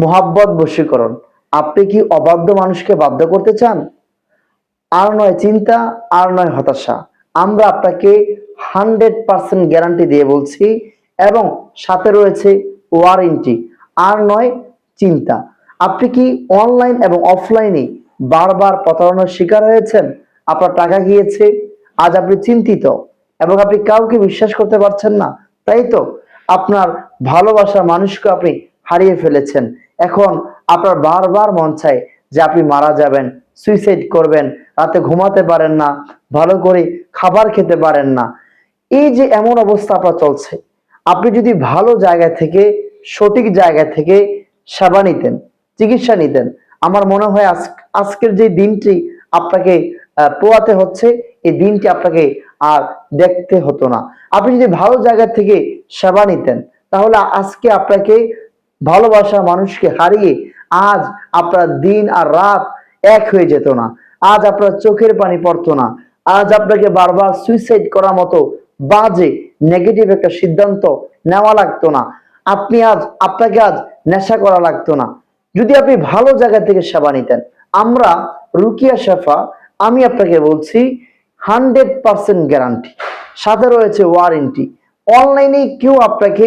মোহাব্বত বশীকরণ। আপনি কি অবাধ্য মানুষকে বাধ্য করতে চান? আর নয় চিন্তা, আর নয় হতাশা। আমরা আপনাকে 100% গ্যারান্টি দিয়ে বলছি, এবং সাথে রয়েছে ওয়ারেন্টি। আর নয় চিন্তা। আপনি কি অনলাইন এবং অফলাইনে বারবার প্রতারণার শিকার হয়েছেন? আপনার টাকা গিয়েছে, আজ আপনি চিন্তিত এবং আপনি কাউকে বিশ্বাস করতে পারছেন না, তাই তো? আপনার ভালোবাসার মানুষকে আপনি হারিয়ে ফেলেছেন। এখন আপনার বারবার মন চায় যে আপনি মারা যাবেন, সুইসাইড করবেন, রাতে ঘুমাতে পারেন না, ভালো করে খাবার খেতে পারেন না। এই যে এমন অবস্থা আপনার চলছে, আপনি যদি ভালো জায়গা থেকে, সঠিক জায়গা থেকে সেবা নিতেন, চিকিৎসা নিতেন, আমার মনে হয় আজকের যে দিনটি আপনাকে পোয়াতে হচ্ছে, এই দিনটি আপনাকে আর দেখতে হতো না। আপনি যদি ভালো জায়গা থেকে সেবা নিতেন, তাহলে আজকে আপনাকে ভালোবাসা মানুষকে হারিয়ে আজ আপনার দিন আর রাত এক হয়ে যেত না। আজ আপনার চোখের পানি পড়তো না। আজ আপনাকে বারবার সুইসাইড করার মতো বাজে নেগেটিভ একটা সিদ্ধান্ত নেওয়া লাগতো না। আপনাকে আজ নেশা করা লাগতো না, যদি আপনি ভালো জায়গা থেকে সেবা নিতেন। আমরা রুকিয়া শেফা, আমি আপনাকে বলছি 100% গ্যারান্টি, সাথে রয়েছে ওয়ারেন্টি। অনলাইনে কেউ আপনাকে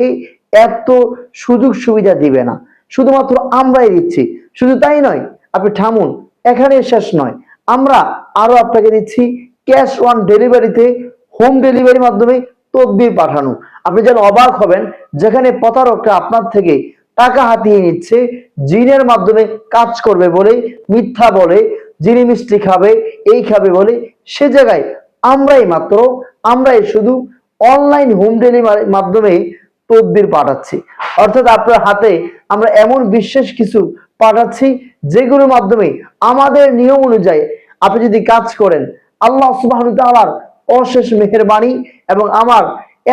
এত সুযোগ সুবিধা দিবে না, শুধুমাত্র আমরাই দিচ্ছি। শুধু তাই নয়, আপনি থামুন, এখানে শেষ নয়, আমরা আরো আপনাকে দিচ্ছি ক্যাশ অন ডেলিভারিতে, হোম ডেলিভারির মাধ্যমে তদবির পাঠানো। আপনি যেন অবাক হবেন, যেখানে প্রতারকরা আপনার থেকে টাকা হাতিয়ে নিচ্ছে, জিনের মাধ্যমে কাজ করবে বলে মিথ্যা বলে, জিনি মিষ্টি খাবে, এই খাবে বলে, সে জায়গায় আমরাই শুধু অনলাইন হোম ডেলিভারির মাধ্যমে তদবির পাঠাচ্ছি। অর্থাৎ আপনার হাতে আমরা এমন বিশেষ কিছু পাঠাচ্ছি, যেগুলোর মাধ্যমে আমাদের নিয়ম অনুযায়ী আপনি যদি কাজ করেন, আল্লাহ সুবহানাহু ওয়া তাআলার অশেষ মেহেরবানি এবং আমার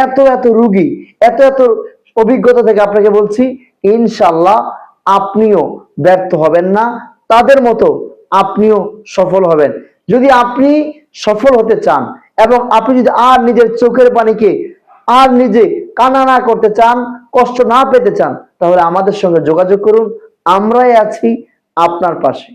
এত এত রুগী, এত এত অভিজ্ঞতা থেকে আপনাকে বলছি, ইনশাআল্লাহ আপনিও ব্যর্থ হবেন না, তাদের মতো আপনিও সফল হবেন। যদি আপনি সফল হতে চান এবং আপনি যদি আর নিজের চোখের পানিকে আর নিজে কান্না না করতে চান, কষ্ট না পেতে চান, তাহলে আমাদের সঙ্গে যোগাযোগ করুন। আমরাই আছি আপনার পাশে।